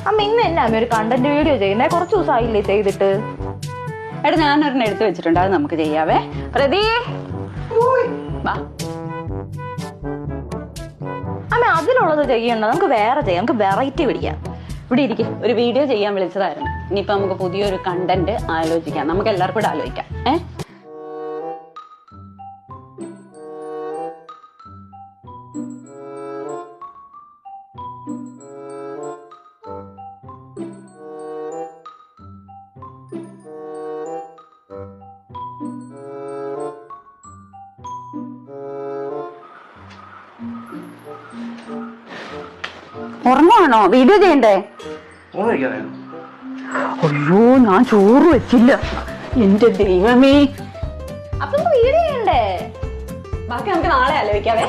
അമ്മ ഇന്ന് എന്നാ അമ്മ ഒരു കണ്ടന്റ് വീഡിയോ ചെയ്യുന്നേ? കുറച്ച് ദിവസമായില്ലേ ചെയ്തിട്ട്? എടാ ഞാനൊരെണ്ണം എടുത്തു വെച്ചിട്ടുണ്ട്, അത് നമുക്ക് ചെയ്യാവേ. പ്രതി വാ. അമ്മ അതിലുള്ളത് ചെയ്യണ്ട, നമുക്ക് വേറെ ചെയ്യാം, നമുക്ക് വെറൈറ്റി പിടിക്കാം. ഇവിടെ ഇരിക്കും, ഒരു വീഡിയോ ചെയ്യാൻ വിളിച്ചതായിരുന്നു. ഇനിയിപ്പോ നമുക്ക് പുതിയൊരു കണ്ടന്റ് ആലോചിക്കാം, നമുക്ക് എല്ലാവർക്കും കൂടെ ആലോചിക്കാം. ഉറങ്ങുവാണോ? വീഡിയോ ചെയ്യണ്ടേ? അയ്യോ ഞാൻ ചോറ് വെച്ചില്ല, എന്റെ ദൈവമേ. അപ്പൊ വീഡിയോ ചെയ്യണ്ടേ? ബാക്കി നമുക്ക് നാളെ ആലോചിക്കാവേ.